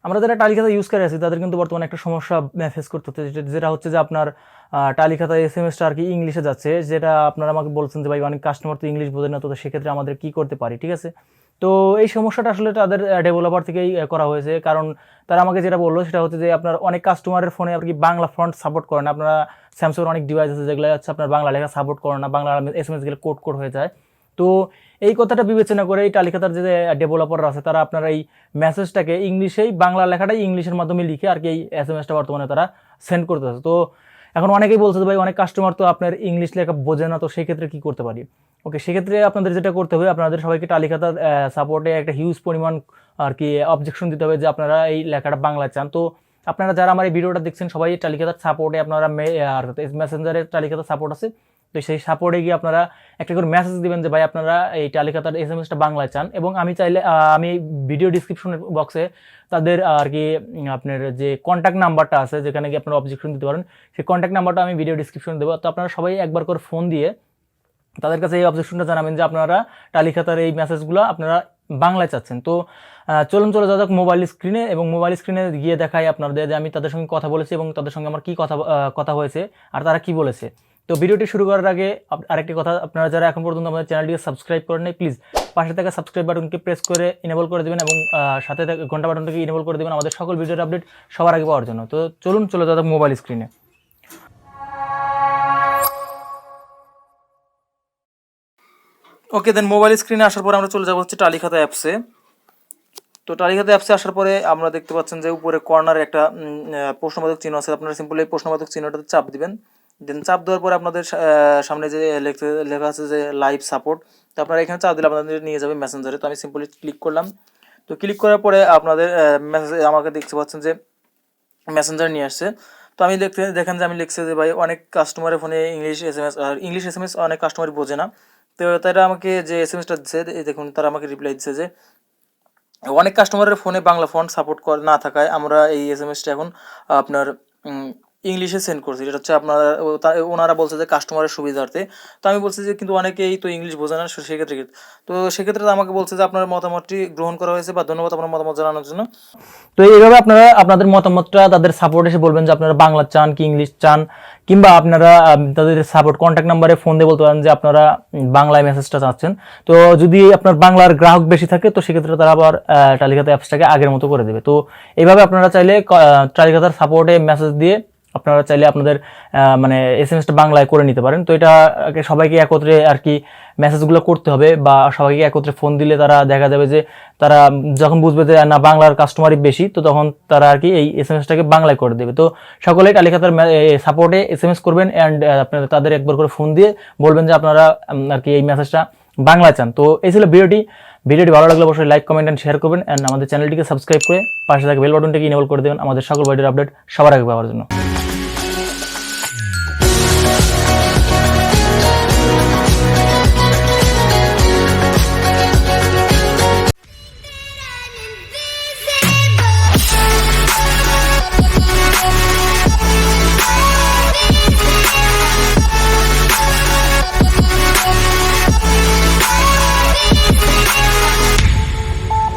আমরা যারা টালি খাতা ইউজ করে আছি তাদের কিন্তু বর্তমানে একটা সমস্যা ফেস করতে হচ্ছে, যেটা হচ্ছে যে আপনার টালি খাতা SMS টা আর কি ইংলিশে যাচ্ছে, যেটা আপনারা আমাকে বলছেন যে ভাই অনেক কাস্টমার তো ইংলিশ বোঝে না, তো সেক্ষেত্রে আমাদের কি করতে পারি, ঠিক আছে। তো এই সমস্যাটা আসলে তাদের ডেভেলপার থেকেই করা হয়েছে, কারণ তারা আমাকে যেটা বললো সেটা হচ্ছে যে আপনার অনেক কাস্টমারের ফোনে আর কি বাংলা ফন্ট সাপোর্ট করে না। আপনারা স্যামসাংয়ের অনেক ডিভাইস আছে যেগুলো হচ্ছে আপনার বাংলা লেখা সাপোর্ট করে না, বাংলা SMS গেলে কোড হয়ে যায়। তো এই কথাটা বিবেচনা করে এই টালি খাতার যে ডেভেলপাররা আছে তারা আপনার এই মেসেজটাকে ইংলিশেই, বাংলা লেখাটাই ইংলিশের মাধ্যমে লিখে আর কি এই SMS টা বর্তমানে তারা সেন্ড করতেছে। তো এখন অনেকেই বলছে যে ভাই অনেক কাস্টমার তো আপনার ইংলিশ লেখা বোঝে না, তো সেই ক্ষেত্রে কি করতে পারি। ওকে, সেক্ষেত্রে আপনাদের যেটা করতে হবে, আপনাদের সবাইকে টালি খাতার সাপোর্টে একটা হিউজ পরিমাণ আর কি অবজেকশন দিতে হবে যে আপনারা এই লেখাটা বাংলা চান। তো আপনারা যারা আমার এই ভিডিওটা দেখছেন সবাই টালি খাতার সাপোর্টে আপনারা মেসেঞ্জারের টালি খাতার সাপোর্ট আছে, তো সেই সাপোর্টে গিয়ে আপনারা একটা করে মেসেজ দিবেন যে ভাই আপনারা এই টালি খাতার SMS টা বাংলায় চান। এবং আমি চাইলে আমি ভিডিও ডিসক্রিপশন বক্সে তাদের আর কি আপনার যে কন্ট্যাক্ট নাম্বারটা আছে যেখানে গিয়ে আপনারা অবজেকশন দিতে পারেন, সেই কন্ট্যাক্ট নাম্বারটা আমি ভিডিও ডিসক্রিপশনে দেবো। তো আপনারা সবাই একবার করে ফোন দিয়ে তাদের কাছে এই অবজেকশনটা জানাবেন যে আপনারা টালি খাতার এই মেসেজগুলো আপনারা বাংলায় চাচ্ছেন। তো চলে যাওয়া যাক মোবাইল স্ক্রিনে, এবং মোবাইল স্ক্রিনে গিয়ে দেখাই আপনাদের যে আমি তাদের সঙ্গে কথা বলেছি এবং তাদের সঙ্গে আমার কি কথা হয়েছে আর তারা কি বলেছে। তো ভিডিওটি শুরু করার আগে আরেকটি কথা, আপনারা যারা এখন পর্যন্ত আমাদের চ্যানেলটিকে সাবস্ক্রাইব করেন নাই, প্লিজ পাশে থাকা সাবস্ক্রাইব বাটনকে প্রেস করে ইনেবল করে দেবেন এবং সাথে থাকা ঘন্টা বাটনটাকে ইনেবল করে দেবেন আমাদের সকল ভিডিওর আপডেট সবার আগে পাওয়ার জন্য। তো চলে যাওয়া যাক মোবাইল স্ক্রিনে। ওকে, দেন মোবাইল স্ক্রিনে আসার পরে আমরা চলে যাবো হচ্ছে টালি খাতা অ্যাপসে। তো টালি খাতা অ্যাপসে আসার পরে আমরা দেখতে পাচ্ছেন যে উপরে কর্নারে একটা প্রশ্নবোধক চিহ্ন আছে, আপনারা সিম্পলি এই প্রশ্নবোধক চিহ্নটাতে চাপ দিবেন। দেন চাপ দেওয়ার পরে আপনাদের সামনে যে লেখা আছে যে লাইভ সাপোর্ট, তো আপনারা এখানে চাপ দিলে আপনাদের নিয়ে যাবে মেসেঞ্জারে। তো আমি সিম্পলি ক্লিক করলাম। তো ক্লিক করার পরে আপনাদের মেসেজ আমাকে দেখতে পাচ্ছেন যে মেসেঞ্জার নিয়ে আসছে। তো আমি দেখেন যে আমি লিখছি যে ভাই অনেক কাস্টমারের ফোনে ইংলিশ SMS অনেক কাস্টমারই বোঝে না। তো তারা আমাকে যে SMS টা দিচ্ছে দেখুন, তারা আমাকে রিপ্লাই দিচ্ছে যে অনেক কাস্টমারের ফোনে বাংলা ফন্ট সাপোর্ট না থাকায় আমরা এই SMS টা এখন আপনার ইংলিশে সেন্ড করছি। যেটা হচ্ছে আপনারা ওনারা বলছে যে কাস্টমারের সুবিধার্থে। তো আমি বলছি যে কিন্তু অনেকেই তো ইংলিশ বোঝে না, সেক্ষেত্রে আমাকে বলছে যে আপনার মতামতটি গ্রহণ করা হয়েছে বা ধন্যবাদ আপনার মতামত জানানোর জন্য। তো এইভাবে আপনারা আপনাদের মতামতটা তাদের সাপোর্ট এসে বলবেন যে আপনারা বাংলা চান কি ইংলিশ চান, কিংবা আপনারা তাদের সাপোর্ট কন্ট্যাক্ট নাম্বারে ফোন দিয়ে বলতে পারেন যে আপনারা বাংলায় মেসেজটা চাচ্ছেন। তো যদি আপনার বাংলার গ্রাহক বেশি থাকে তো সেক্ষেত্রে তারা আবার টালি খাতা অ্যাপসটাকে আগের মতো করে দেবে। তো এইভাবে আপনারা চাইলে টালি খাতার সাপোর্টে মেসেজ দিয়ে আপনারা চাইলে আপনাদের মানে SMS টা বাংলায় করে নিতে পারেন। তো এটা সবাইকে একত্রে আর কি মেসেজগুলো করতে হবে, বা সবাইকে একত্রে ফোন দিলে তারা দেখা যাবে যে তারা যখন বুঝবে যে না বাংলার কাস্টমারই বেশি, তো তখন তারা আর কি এই SMS টাকে বাংলায় করে দেবে। তো সকলেই টালি খাতার সাপোর্টে SMS করবেন অ্যান্ড আপনারা তাদের একবার করে ফোন দিয়ে বলবেন যে আপনারা আর কি এই মেসেজটা বাংলায় চান। তো এই ছিল ভিডিওটি ভালো লাগলে অবশ্যই লাইক কমেন্ট অ্যান্ড শেয়ার করবেন, অ্যান্ড আমাদের চ্যানেলটিকে সাবস্ক্রাইব করে পাশে থাকা বেল বাটনটাকে ইনেবল করে দেবেন আমাদের সকল ভিডিওর আপডেট সবার আগে পাওয়ার জন্য।